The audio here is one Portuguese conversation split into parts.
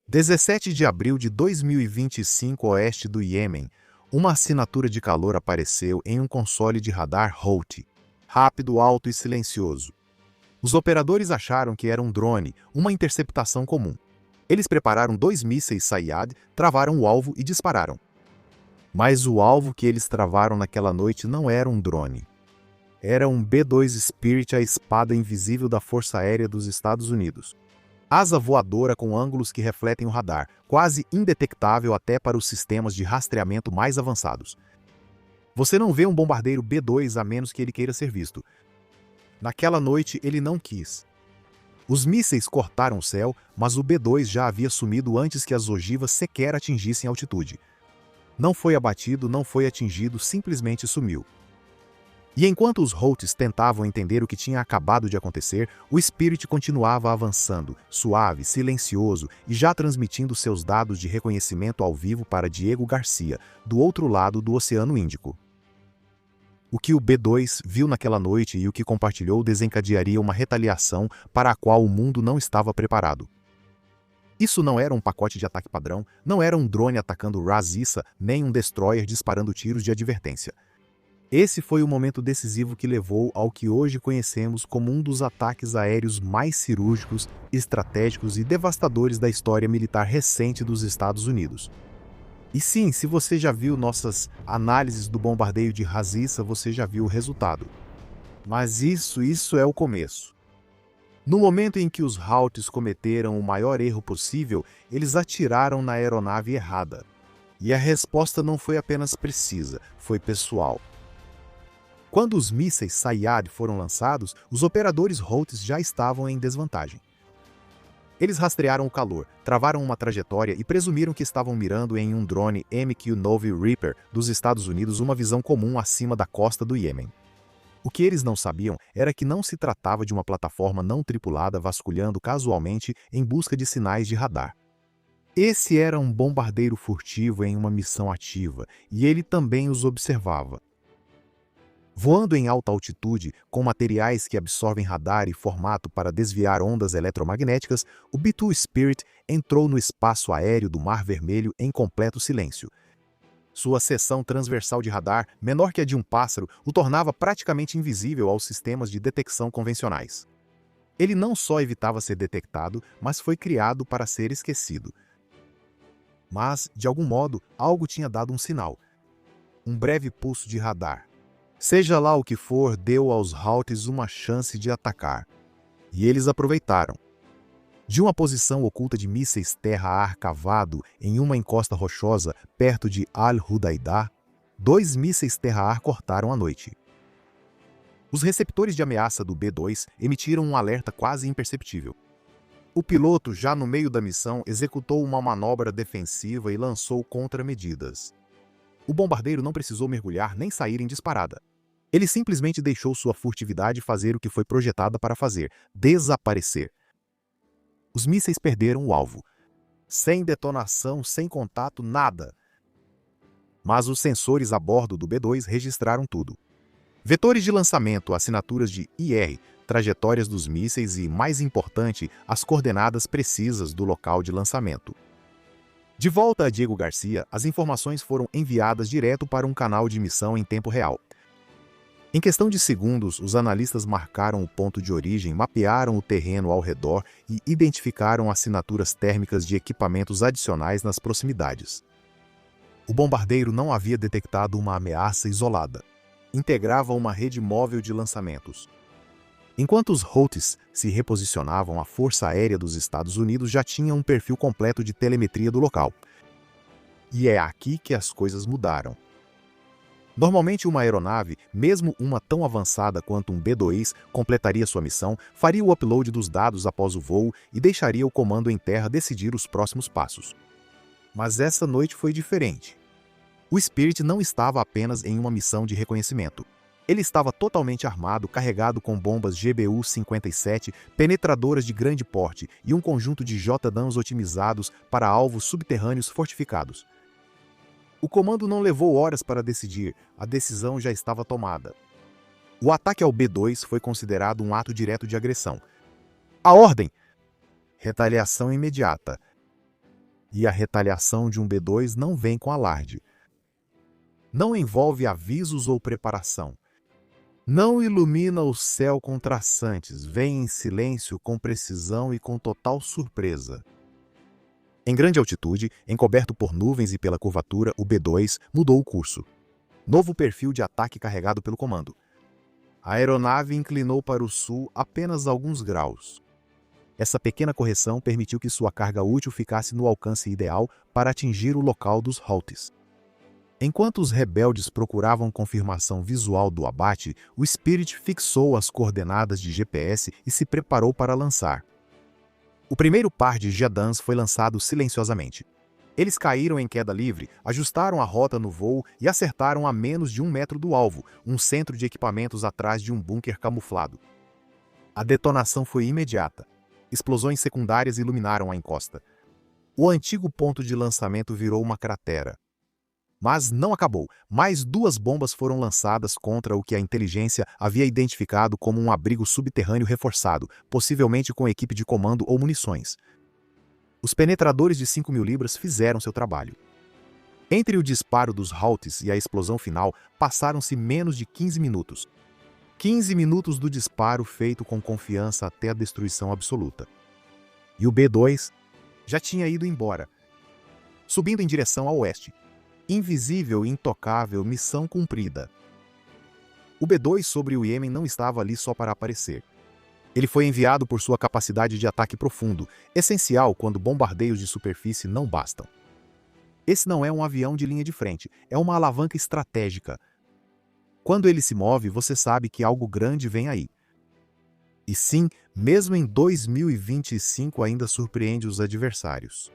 17 de abril de 2025, oeste do Iêmen, uma assinatura de calor apareceu em um console de radar Houthi. Rápido, alto e silencioso. Os operadores acharam que era um drone, uma interceptação comum. Eles prepararam 2 mísseis Sayyad, travaram o alvo e dispararam. Mas o alvo que eles travaram naquela noite não era um drone. Era um B-2 Spirit, a espada invisível da Força Aérea dos Estados Unidos. Asa voadora com ângulos que refletem o radar, quase indetectável até para os sistemas de rastreamento mais avançados. Você não vê um bombardeiro B-2 a menos que ele queira ser visto. Naquela noite ele não quis. Os mísseis cortaram o céu, mas o B-2 já havia sumido antes que as ogivas sequer atingissem altitude. Não foi abatido, não foi atingido, simplesmente sumiu. E enquanto os Houthis tentavam entender o que tinha acabado de acontecer, o Spirit continuava avançando, suave, silencioso e já transmitindo seus dados de reconhecimento ao vivo para Diego Garcia, do outro lado do Oceano Índico. O que o B-2 viu naquela noite e o que compartilhou desencadearia uma retaliação para a qual o mundo não estava preparado. Isso não era um pacote de ataque padrão, não era um drone atacando Ras Issa, nem um destroyer disparando tiros de advertência. Esse foi o momento decisivo que levou ao que hoje conhecemos como um dos ataques aéreos mais cirúrgicos, estratégicos e devastadores da história militar recente dos Estados Unidos. E sim, se você já viu nossas análises do bombardeio de Ras Issa, você já viu o resultado. Mas isso é o começo. No momento em que os Houthis cometeram o maior erro possível, eles atiraram na aeronave errada. E a resposta não foi apenas precisa, foi pessoal. Quando os mísseis Sayyad foram lançados, os operadores Houthis já estavam em desvantagem. Eles rastrearam o calor, travaram uma trajetória e presumiram que estavam mirando em um drone MQ-9 Reaper dos Estados Unidos, uma visão comum acima da costa do Iêmen. O que eles não sabiam era que não se tratava de uma plataforma não tripulada vasculhando casualmente em busca de sinais de radar. Esse era um bombardeiro furtivo em uma missão ativa, e ele também os observava. Voando em alta altitude, com materiais que absorvem radar e formato para desviar ondas eletromagnéticas, o B-2 Spirit entrou no espaço aéreo do Mar Vermelho em completo silêncio. Sua seção transversal de radar, menor que a de um pássaro, o tornava praticamente invisível aos sistemas de detecção convencionais. Ele não só evitava ser detectado, mas foi criado para ser esquecido. Mas, de algum modo, algo tinha dado um sinal. Um breve pulso de radar. Seja lá o que for, deu aos Houthis uma chance de atacar. E eles aproveitaram. De uma posição oculta de mísseis terra-ar cavado em uma encosta rochosa perto de Al-Hudaidah, 2 mísseis terra-ar cortaram a noite. Os receptores de ameaça do B-2 emitiram um alerta quase imperceptível. O piloto, já no meio da missão, executou uma manobra defensiva e lançou contramedidas. O bombardeiro não precisou mergulhar nem sair em disparada. Ele simplesmente deixou sua furtividade fazer o que foi projetada para fazer: desaparecer. Os mísseis perderam o alvo. Sem detonação, sem contato, nada. Mas os sensores a bordo do B-2 registraram tudo. Vetores de lançamento, assinaturas de IR, trajetórias dos mísseis e, mais importante, as coordenadas precisas do local de lançamento. De volta a Diego Garcia, as informações foram enviadas direto para um canal de missão em tempo real. Em questão de segundos, os analistas marcaram o ponto de origem, mapearam o terreno ao redor e identificaram assinaturas térmicas de equipamentos adicionais nas proximidades. O bombardeiro não havia detectado uma ameaça isolada. Integrava uma rede móvel de lançamentos. Enquanto os Houthis se reposicionavam, a Força Aérea dos Estados Unidos já tinha um perfil completo de telemetria do local. E é aqui que as coisas mudaram. Normalmente uma aeronave, mesmo uma tão avançada quanto um B-2, completaria sua missão, faria o upload dos dados após o voo e deixaria o comando em terra decidir os próximos passos. Mas essa noite foi diferente. O Spirit não estava apenas em uma missão de reconhecimento. Ele estava totalmente armado, carregado com bombas GBU-57, penetradoras de grande porte e um conjunto de JDAMs otimizados para alvos subterrâneos fortificados. O comando não levou horas para decidir, a decisão já estava tomada. O ataque ao B-2 foi considerado um ato direto de agressão. A ordem! Retaliação imediata. E a retaliação de um B-2 não vem com alarde. Não envolve avisos ou preparação. Não ilumina o céu com traçantes, vem em silêncio, com precisão e com total surpresa. Em grande altitude, encoberto por nuvens e pela curvatura, o B-2 mudou o curso. Novo perfil de ataque carregado pelo comando. A aeronave inclinou para o sul apenas alguns graus. Essa pequena correção permitiu que sua carga útil ficasse no alcance ideal para atingir o local dos Houthis. Enquanto os rebeldes procuravam confirmação visual do abate, o Spirit fixou as coordenadas de GPS e se preparou para lançar. O primeiro par de Jadans foi lançado silenciosamente. Eles caíram em queda livre, ajustaram a rota no voo e acertaram a menos de 1 metro do alvo, um centro de equipamentos atrás de um bunker camuflado. A detonação foi imediata. Explosões secundárias iluminaram a encosta. O antigo ponto de lançamento virou uma cratera. Mas não acabou. Mais 2 bombas foram lançadas contra o que a inteligência havia identificado como um abrigo subterrâneo reforçado, possivelmente com equipe de comando ou munições. Os penetradores de 5.000 libras fizeram seu trabalho. Entre o disparo dos Houthis e a explosão final, passaram-se menos de 15 minutos. 15 minutos do disparo feito com confiança até a destruição absoluta. E o B-2 já tinha ido embora, subindo em direção a oeste. Invisível e intocável, missão cumprida. O B-2 sobre o Iêmen não estava ali só para aparecer. Ele foi enviado por sua capacidade de ataque profundo, essencial quando bombardeios de superfície não bastam. Esse não é um avião de linha de frente, é uma alavanca estratégica. Quando ele se move, você sabe que algo grande vem aí. E sim, mesmo em 2025 ainda surpreende os adversários.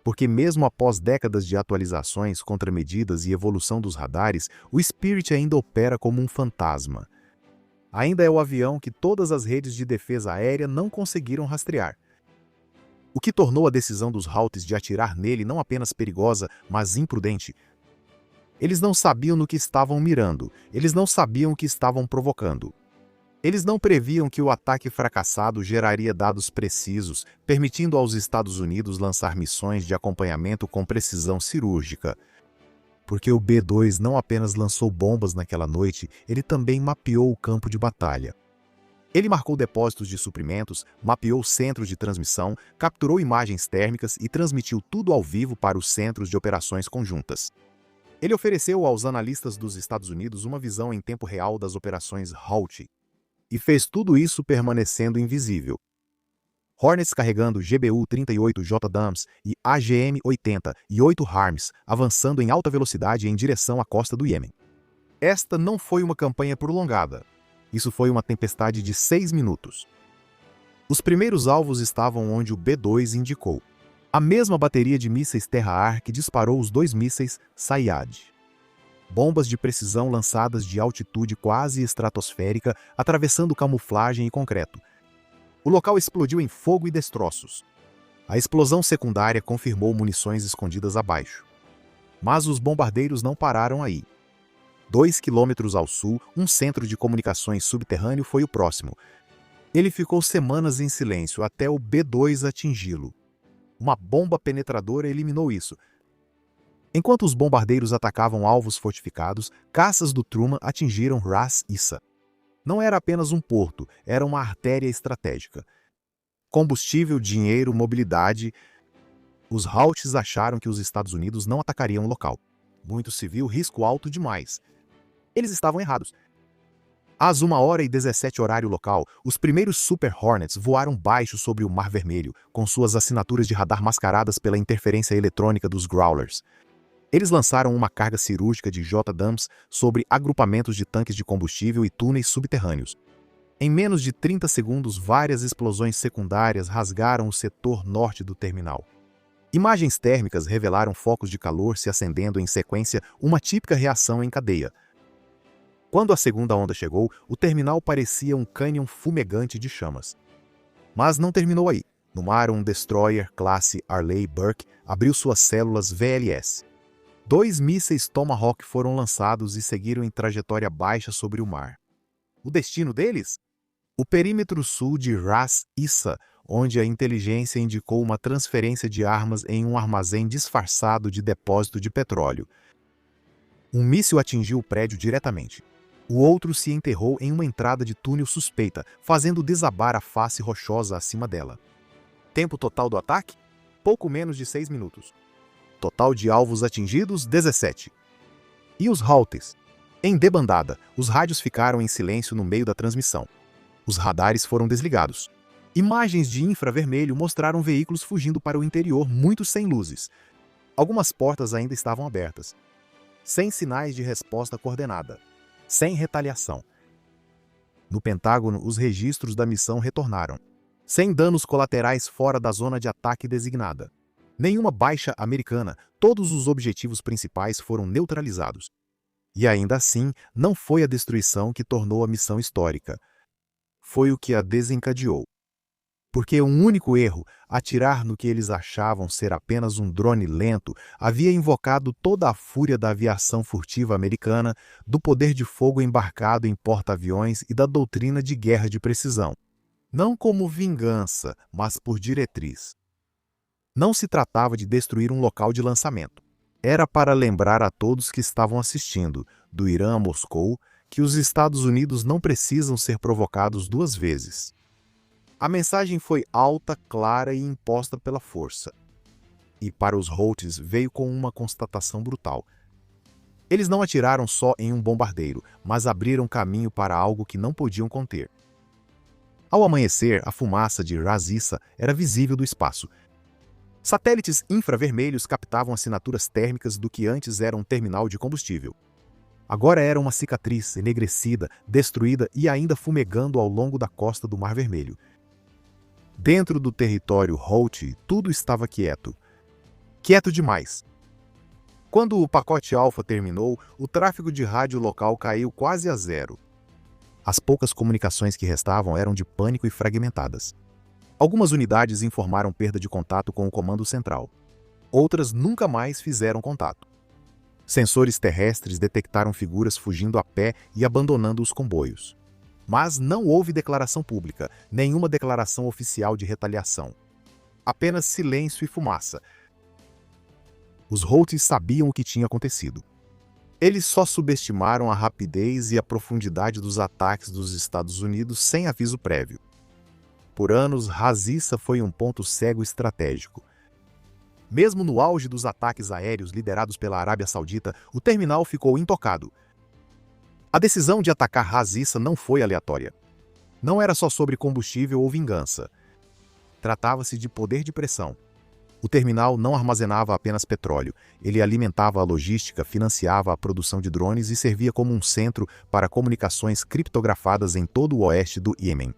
Porque mesmo após décadas de atualizações, contramedidas e evolução dos radares, o Spirit ainda opera como um fantasma. Ainda é o avião que todas as redes de defesa aérea não conseguiram rastrear. O que tornou a decisão dos Houthis de atirar nele não apenas perigosa, mas imprudente. Eles não sabiam no que estavam mirando, eles não sabiam o que estavam provocando. Eles não previam que o ataque fracassado geraria dados precisos, permitindo aos Estados Unidos lançar missões de acompanhamento com precisão cirúrgica. Porque o B-2 não apenas lançou bombas naquela noite, ele também mapeou o campo de batalha. Ele marcou depósitos de suprimentos, mapeou centros de transmissão, capturou imagens térmicas e transmitiu tudo ao vivo para os centros de operações conjuntas. Ele ofereceu aos analistas dos Estados Unidos uma visão em tempo real das operações Houthi. E fez tudo isso permanecendo invisível. Hornets carregando GBU-38 JDAMs e AGM-80 e 8 HARMs avançando em alta velocidade em direção à costa do Iêmen. Esta não foi uma campanha prolongada. Isso foi uma tempestade de 6 minutos. Os primeiros alvos estavam onde o B-2 indicou. A mesma bateria de mísseis terra-ar que disparou os 2 mísseis Saiyad. Bombas de precisão lançadas de altitude quase estratosférica, atravessando camuflagem e concreto. O local explodiu em fogo e destroços. A explosão secundária confirmou munições escondidas abaixo. Mas os bombardeiros não pararam aí. 2 quilômetros ao sul, um centro de comunicações subterrâneo foi o próximo. Ele ficou semanas em silêncio até o B-2 atingi-lo. Uma bomba penetradora eliminou isso. Enquanto os bombardeiros atacavam alvos fortificados, caças do Truman atingiram Ras Issa. Não era apenas um porto, era uma artéria estratégica. Combustível, dinheiro, mobilidade. Os Houthis acharam que os Estados Unidos não atacariam o local. Muito se viu risco alto demais. Eles estavam errados. Às 1h17 horário local, os primeiros Super Hornets voaram baixo sobre o Mar Vermelho, com suas assinaturas de radar mascaradas pela interferência eletrônica dos Growlers. Eles lançaram uma carga cirúrgica de JDAMs sobre agrupamentos de tanques de combustível e túneis subterrâneos. Em menos de 30 segundos, várias explosões secundárias rasgaram o setor norte do terminal. Imagens térmicas revelaram focos de calor se acendendo em sequência, uma típica reação em cadeia. Quando a segunda onda chegou, o terminal parecia um cânion fumegante de chamas. Mas não terminou aí. No mar, um destroyer classe Arleigh Burke abriu suas células VLS. 2 mísseis Tomahawk foram lançados e seguiram em trajetória baixa sobre o mar. O destino deles? O perímetro sul de Ras Issa, onde a inteligência indicou uma transferência de armas em um armazém disfarçado de depósito de petróleo. Um míssil atingiu o prédio diretamente. O outro se enterrou em uma entrada de túnel suspeita, fazendo desabar a face rochosa acima dela. Tempo total do ataque? Pouco menos de 6 minutos. Total de alvos atingidos, 17. E os Houthis? Em debandada, os rádios ficaram em silêncio no meio da transmissão. Os radares foram desligados. Imagens de infravermelho mostraram veículos fugindo para o interior, muitos sem luzes. Algumas portas ainda estavam abertas. Sem sinais de resposta coordenada. Sem retaliação. No Pentágono, os registros da missão retornaram. Sem danos colaterais fora da zona de ataque designada. Nenhuma baixa americana, todos os objetivos principais foram neutralizados. E ainda assim, não foi a destruição que tornou a missão histórica. Foi o que a desencadeou. Porque um único erro, atirar no que eles achavam ser apenas um drone lento, havia invocado toda a fúria da aviação furtiva americana, do poder de fogo embarcado em porta-aviões e da doutrina de guerra de precisão. Não como vingança, mas por diretriz. Não se tratava de destruir um local de lançamento. Era para lembrar a todos que estavam assistindo, do Irã a Moscou, que os Estados Unidos não precisam ser provocados duas vezes. A mensagem foi alta, clara e imposta pela força. E para os Houthis veio com uma constatação brutal. Eles não atiraram só em um bombardeiro, mas abriram caminho para algo que não podiam conter. Ao amanhecer, a fumaça de Ras Issa era visível do espaço. Satélites infravermelhos captavam assinaturas térmicas do que antes era um terminal de combustível. Agora era uma cicatriz enegrecida, destruída e ainda fumegando ao longo da costa do Mar Vermelho. Dentro do território Houthi, tudo estava quieto. Quieto demais. Quando o pacote Alpha terminou, o tráfego de rádio local caiu quase a zero. As poucas comunicações que restavam eram de pânico e fragmentadas. Algumas unidades informaram perda de contato com o comando central. Outras nunca mais fizeram contato. Sensores terrestres detectaram figuras fugindo a pé e abandonando os comboios. Mas não houve declaração pública, nenhuma declaração oficial de retaliação. Apenas silêncio e fumaça. Os Houthis sabiam o que tinha acontecido. Eles só subestimaram a rapidez e a profundidade dos ataques dos Estados Unidos sem aviso prévio. Por anos, Ras Issa foi um ponto cego estratégico. Mesmo no auge dos ataques aéreos liderados pela Arábia Saudita, o terminal ficou intocado. A decisão de atacar Ras Issa não foi aleatória. Não era só sobre combustível ou vingança. Tratava-se de poder de pressão. O terminal não armazenava apenas petróleo. Ele alimentava a logística, financiava a produção de drones e servia como um centro para comunicações criptografadas em todo o oeste do Iêmen.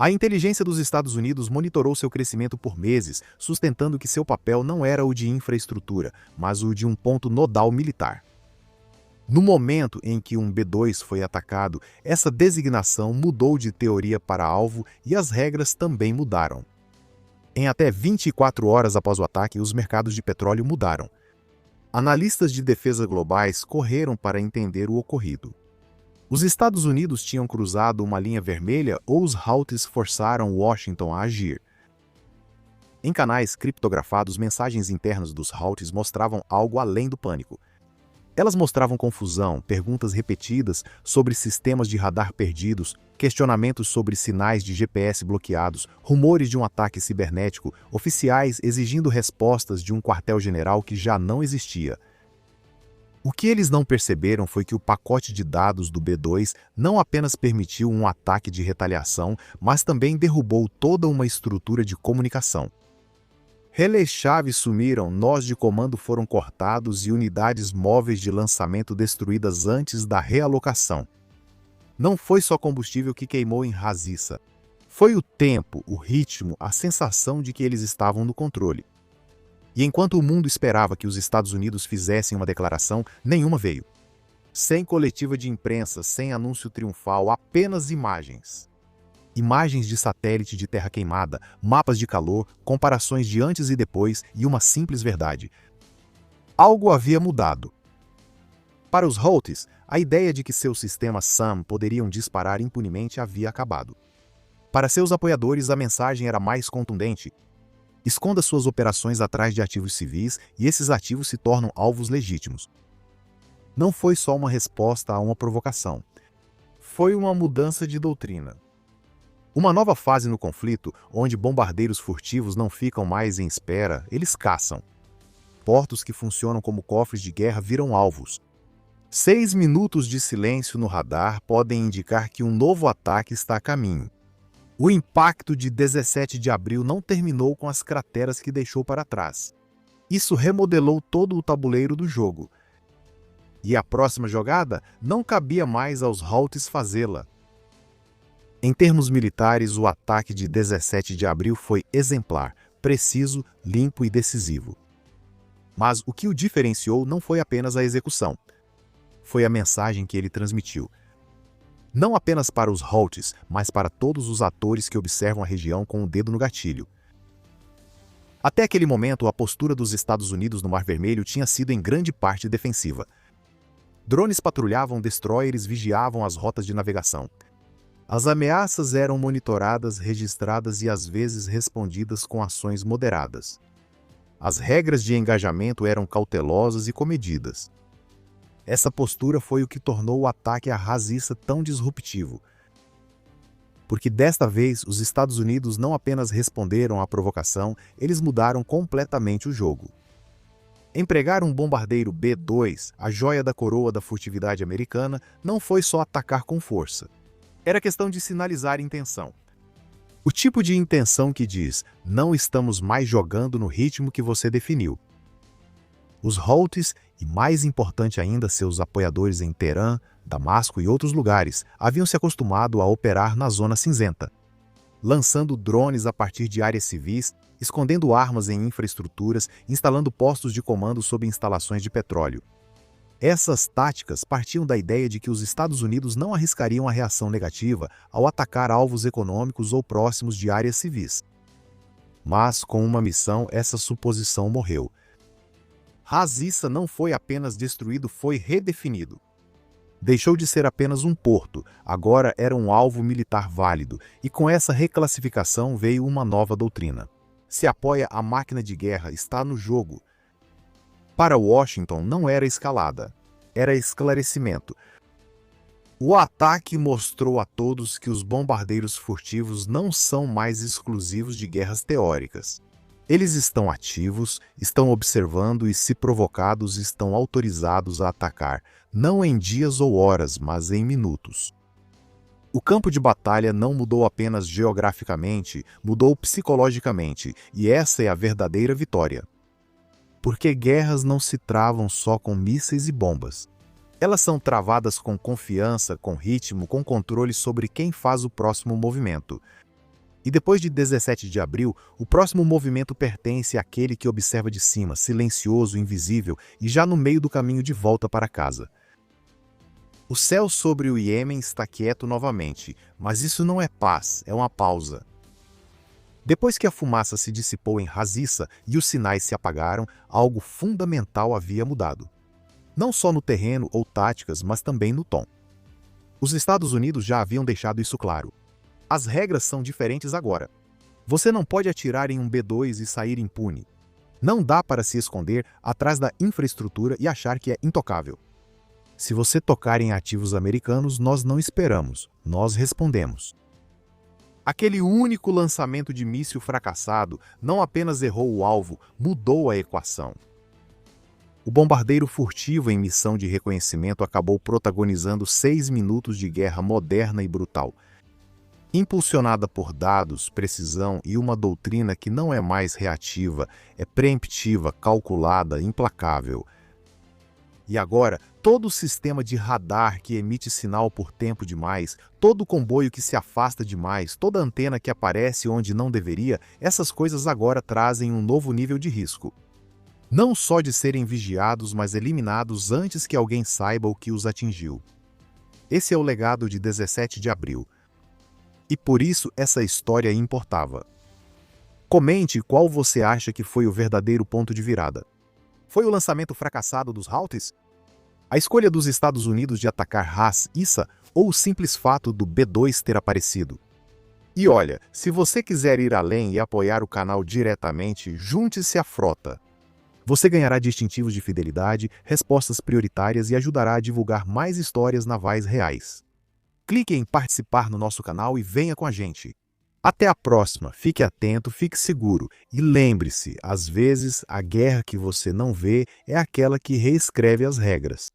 A inteligência dos Estados Unidos monitorou seu crescimento por meses, sustentando que seu papel não era o de infraestrutura, mas o de um ponto nodal militar. No momento em que um B-2 foi atacado, essa designação mudou de teoria para alvo e as regras também mudaram. Em até 24 horas após o ataque, os mercados de petróleo mudaram. Analistas de defesa globais correram para entender o ocorrido. Os Estados Unidos tinham cruzado uma linha vermelha ou os Houthis forçaram Washington a agir? Em canais criptografados, mensagens internas dos Houthis mostravam algo além do pânico. Elas mostravam confusão, perguntas repetidas sobre sistemas de radar perdidos, questionamentos sobre sinais de GPS bloqueados, rumores de um ataque cibernético, oficiais exigindo respostas de um quartel-general que já não existia. O que eles não perceberam foi que o pacote de dados do B-2 não apenas permitiu um ataque de retaliação, mas também derrubou toda uma estrutura de comunicação. Relés-chave sumiram, nós de comando foram cortados e unidades móveis de lançamento destruídas antes da realocação. Não foi só combustível que queimou em Ras Issa. Foi o tempo, o ritmo, a sensação de que eles estavam no controle. E enquanto o mundo esperava que os Estados Unidos fizessem uma declaração, nenhuma veio. Sem coletiva de imprensa, sem anúncio triunfal, apenas imagens. Imagens de satélite de terra queimada, mapas de calor, comparações de antes e depois e uma simples verdade. Algo havia mudado. Para os Houthis, a ideia de que seus sistemas SAM poderiam disparar impunemente havia acabado. Para seus apoiadores, a mensagem era mais contundente. Esconda suas operações atrás de ativos civis e esses ativos se tornam alvos legítimos. Não foi só uma resposta a uma provocação. Foi uma mudança de doutrina. Uma nova fase no conflito, onde bombardeiros furtivos não ficam mais em espera, eles caçam. Portos que funcionam como cofres de guerra viram alvos. 6 minutos de silêncio no radar podem indicar que um novo ataque está a caminho. O impacto de 17 de abril não terminou com as crateras que deixou para trás. Isso remodelou todo o tabuleiro do jogo. E a próxima jogada não cabia mais aos Houthis fazê-la. Em termos militares, o ataque de 17 de abril foi exemplar, preciso, limpo e decisivo. Mas o que o diferenciou não foi apenas a execução. Foi a mensagem que ele transmitiu. Não apenas para os Houthis, mas para todos os atores que observam a região com o dedo no gatilho. Até aquele momento, a postura dos Estados Unidos no Mar Vermelho tinha sido em grande parte defensiva. Drones patrulhavam, destroyers vigiavam as rotas de navegação. As ameaças eram monitoradas, registradas e às vezes respondidas com ações moderadas. As regras de engajamento eram cautelosas e comedidas. Essa postura foi o que tornou o ataque a Ras Issa tão disruptivo. Porque desta vez, os Estados Unidos não apenas responderam à provocação, eles mudaram completamente o jogo. Empregar um bombardeiro B-2, a joia da coroa da furtividade americana, não foi só atacar com força. Era questão de sinalizar intenção. O tipo de intenção que diz, não estamos mais jogando no ritmo que você definiu. Os Houthis, e mais importante ainda seus apoiadores em Teherã, Damasco e outros lugares, haviam se acostumado a operar na zona cinzenta, lançando drones a partir de áreas civis, escondendo armas em infraestruturas, instalando postos de comando sob instalações de petróleo. Essas táticas partiam da ideia de que os Estados Unidos não arriscariam a reação negativa ao atacar alvos econômicos ou próximos de áreas civis. Mas, com uma missão, essa suposição morreu. Ras Issa não foi apenas destruído, foi redefinido. Deixou de ser apenas um porto, agora era um alvo militar válido, e com essa reclassificação veio uma nova doutrina. Se apoia a máquina de guerra, está no jogo. Para Washington não era escalada, era esclarecimento. O ataque mostrou a todos que os bombardeiros furtivos não são mais exclusivos de guerras teóricas. Eles estão ativos, estão observando e, se provocados, estão autorizados a atacar, não em dias ou horas, mas em minutos. O campo de batalha não mudou apenas geograficamente, mudou psicologicamente, e essa é a verdadeira vitória. Porque guerras não se travam só com mísseis e bombas. Elas são travadas com confiança, com ritmo, com controle sobre quem faz o próximo movimento. E depois de 17 de abril, o próximo movimento pertence àquele que observa de cima, silencioso, invisível e já no meio do caminho de volta para casa. O céu sobre o Iêmen está quieto novamente, mas isso não é paz, é uma pausa. Depois que a fumaça se dissipou em Ras Issa e os sinais se apagaram, algo fundamental havia mudado. Não só no terreno ou táticas, mas também no tom. Os Estados Unidos já haviam deixado isso claro. As regras são diferentes agora. Você não pode atirar em um B-2 e sair impune. Não dá para se esconder atrás da infraestrutura e achar que é intocável. Se você tocar em ativos americanos, nós não esperamos, nós respondemos. Aquele único lançamento de míssil fracassado não apenas errou o alvo, mudou a equação. O bombardeiro furtivo em missão de reconhecimento acabou protagonizando 6 minutos de guerra moderna e brutal. Impulsionada por dados, precisão e uma doutrina que não é mais reativa, é preemptiva, calculada, implacável. E agora, todo o sistema de radar que emite sinal por tempo demais, todo comboio que se afasta demais, toda antena que aparece onde não deveria, essas coisas agora trazem um novo nível de risco. Não só de serem vigiados, mas eliminados antes que alguém saiba o que os atingiu. Esse é o legado de 17 de abril. E por isso essa história importava. Comente qual você acha que foi o verdadeiro ponto de virada. Foi o lançamento fracassado dos Houthis? A escolha dos Estados Unidos de atacar Ras Issa ou o simples fato do B-2 ter aparecido? E olha, se você quiser ir além e apoiar o canal diretamente, junte-se à frota. Você ganhará distintivos de fidelidade, respostas prioritárias e ajudará a divulgar mais histórias navais reais. Clique em participar no nosso canal e venha com a gente. Até a próxima, fique atento, fique seguro e lembre-se, às vezes a guerra que você não vê é aquela que reescreve as regras.